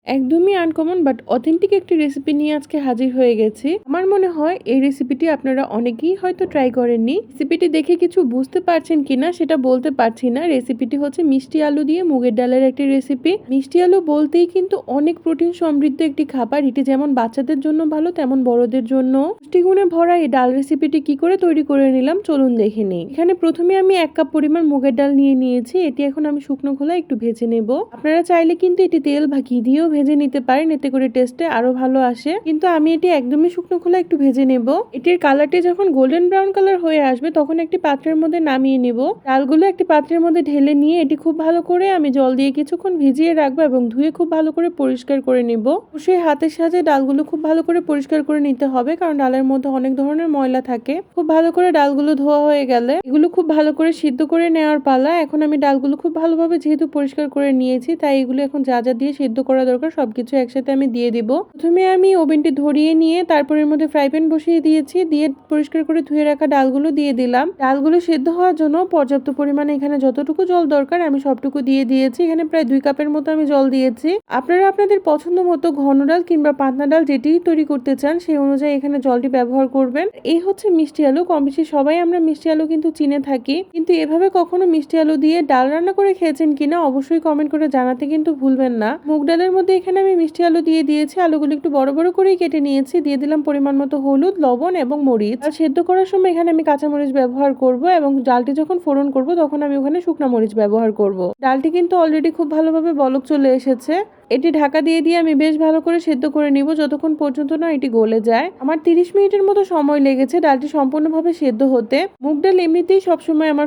একদমই uncommon but authentic একটি recipe নিয়ে আজকে হাজির হয়ে গেছি। আমার মনে হয় এই রেসিপিটি আপনারা অনেকেই হয়তো ট্রাই করেননি। রেসিপিটি দেখে কিছু বুঝতে পারছেন কিনা সেটা বলতে পারছি না। রেসিপিটি হচ্ছে মিষ্টি আলু দিয়ে মুগের ডালের একটি রেসিপি। মিষ্টি আলু বলতেই কিন্তু অনেক প্রোটিন সমৃদ্ধ একটি খাবার। এটি যেমন বাচ্চাদের জন্য ভালো তেমন বড়দের জন্য। পুষ্টিগুণে ভরা এই ডাল রেসিপিটি কি করে তৈরি করে নিলাম চলুন দেখে নিই। এখানে প্রথমে আমি 1 কাপ পরিমাণ মুগের ডাল নিয়ে নিয়েছি। এটি এখন আমি শুকনো খোলায় একটু ভেজে নেব। আপনারা চাইলে কিন্তু এটি তেল বা ঘি দিয়েও ভেজে নিতে পারেন, এতে করে টেস্টে আরো ভালো আসে। কিন্তু আমি এটি একদমই শুকনো খোলা একটু ভেজে নেব। এটির কালারটি যখন গোল্ডেন ব্রাউন কালার হয়ে আসবে তখন একটি পাত্রের মধ্যে নামিয়ে নেব। ডালগুলো একটি পাত্রের মধ্যে ঢেলে নিয়ে এটি খুব ভালো করে আমি জল দিয়ে কিছুক্ষণ ভিজিয়ে রাখবো এবং ধুয়ে খুব ভালো করে পরিষ্কার করে নেব। অবশ্যই হাতের সাহায্যে ডালগুলো খুব ভালো করে পরিষ্কার করে নিতে হবে, কারণ ডালের মধ্যে অনেক ধরনের ময়লা থাকে। খুব ভালো করে ডালগুলো ধোয়া হয়ে গেলে এগুলো খুব ভালো করে সিদ্ধ করে নেওয়ার পালা। এখন আমি ডালগুলো খুব ভালোভাবে যেহেতু পরিষ্কার করে নিয়েছি, তাই এগুলো এখন যা যা দিয়ে সিদ্ধ করা দরকার সবকিছু একসাথে আমি দিয়ে দিব। প্রথমে আমি ওভেনটি ধরিয়ে নিয়ে তারপর এর মধ্যে ফ্রাই প্যান বসিয়ে দিয়েছি, দিয়ে পরিষ্কার করে ধুয়ে রাখা ডালগুলো দিয়ে দিলাম। ডালগুলো সিদ্ধ হওয়ার জন্য পর্যাপ্ত পরিমাণে এখানে যতটুকু জল দরকার আমি সবটুকু দিয়ে দিয়েছি। এখানে প্রায় 2 কাপের মতো আমি জল দিয়েছি। আপনারা আপনাদের পছন্দ মতো ঘন ডাল কিংবা পাতলা ডাল যেটিই তৈরি করতে চান সেই অনুযায়ী এখানে জলটি ব্যবহার করবেন। এই হচ্ছে মিষ্টি আলু। কম বেশি সবাই আমরা মিষ্টি আলু কিন্তু চিনে থাকি, কিন্তু এভাবে কখনো মিষ্টি আলু দিয়ে ডাল রান্না করে খেয়েছেন কিনা অবশ্যই কমেন্ট করে জানাতে কিন্তু ভুলবেন না। মুগ ডালের মধ্যে এখানে আমি মিষ্টি আলু দিয়ে দিয়েছি। আলুগুলো একটু বড় বড় করেই কেটে নিয়েছি। দিয়ে দিলাম পরিমাণ মতো হলুদ, লবণ এবং মরিচ। আর সেদ্ধ করার সময় এখানে আমি কাঁচা মরিচ ব্যবহার করব এবং ডালটি যখন ফোড়ন করব তখন আমি ওখানে শুকনো মরিচ ব্যবহার করব। ডালটি কিন্তু অলরেডি খুব ভালোভাবে বলক চলে এসেছে। এটি ঢাকা দিয়ে আমি বেশ ভালো করে সেদ্ধ করে নিব যতক্ষণ পর্যন্ত না এটি গলে যায়। আমার 30 মিনিটের মতো সময় লেগেছে ডালটি সম্পূর্ণভাবে সেদ্ধ হতে। মুগ ডাল এমনিতেই সবসময় আমার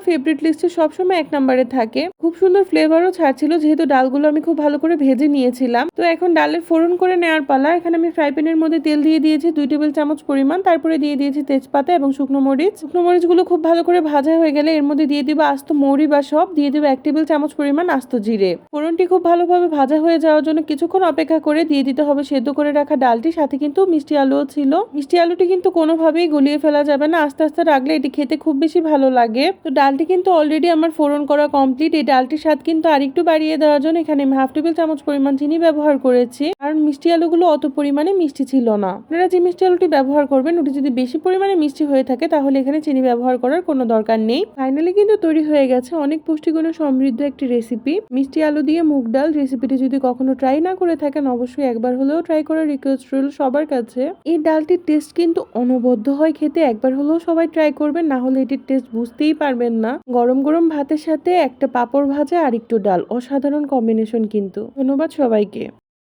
ফেভারিট লিস্টে সবসময় 1 নম্বরে থাকে। খুব সুন্দর ফ্লেভারও ছাড়ছিল যেহেতু ডালগুলো আমি খুব ভালো করে ভেজে নিয়েছিলাম। তো এখন ডালের ফোড়ন করে নেওয়ার পালা। এখানে আমি ফ্রাই প্যানের মধ্যে তেল দিয়ে দিয়েছি 2 টেবিল চামচ পরিমাণ। তারপরে দিয়ে দিয়েছি তেজপাতা এবং শুকনো মরিচ। শুকনো মরিচগুলো খুব ভালো করে ভাজা হয়ে গেলে এর মধ্যে দিয়ে দিব আস্ত মৌরি বা সব, দিয়ে দিব 1 টেবিল চামচ পরিমাণ আস্ত জিরে। ফোড়নটি খুব ভালোভাবে ভাজা হয়ে যাওয়ার জন্য কিছুক্ষণ অপেক্ষা করে দিয়ে দিতে হবে সেদ্ধ করে রাখা ডালটি। সাথে কিন্তু মিষ্টি আলুও ছিল। মিষ্টি আলুটি কিন্তু কোনোভাবেই গলিয়ে ফেলা যাবে না, আস্তে আস্তে রাখলে এটি খেতে খুব বেশি ভালো লাগে। তো ডালটি কিন্তু অলরেডি আমার ফোড়ন করা কমপ্লিট। এই ডালটির স্বাদ কিন্তু আরেকটু বাড়িয়ে দেওয়ার জন্য এখানে আমি 1/2 টেবিল চামচ পরিমাণ চিনি ব্যবহার করেছি, কারণ মিষ্টি আলুগুলো অত পরিমাণে মিষ্টি ছিল না। আপনারা যে মিষ্টি আলুটি ব্যবহার করবেন ওটি যদি বেশি পরিমাণে মিষ্টি হয়ে থাকে তাহলে এখানে চিনি ব্যবহার করার কোনো দরকার নেই। ফাইনালি কিন্তু তৈরি হয়ে গেছে অনেক পুষ্টিগুণে সমৃদ্ধ একটি রেসিপি, মিষ্টি আলু দিয়ে মুগ ডাল। রেসিপিটি যদি কখনো ট্রাই না করে থাকেন অবশ্যই একবার হলেও ট্রাই করার রিকোয়েস্ট রইল সবার কাছে। এই ডালটির টেস্ট কিন্তু অনবদ্য হয় খেতে, একবার হলেও সবাই ট্রাই করবেন, না হলে এটির টেস্ট বুঝতেই পারবেন না। গরম গরম ভাতের সাথে একটা পাঁপড় ভাজা আর একটু ডাল, অসাধারণ কম্বিনেশন কিন্তু। ধন্যবাদ সবাইকে।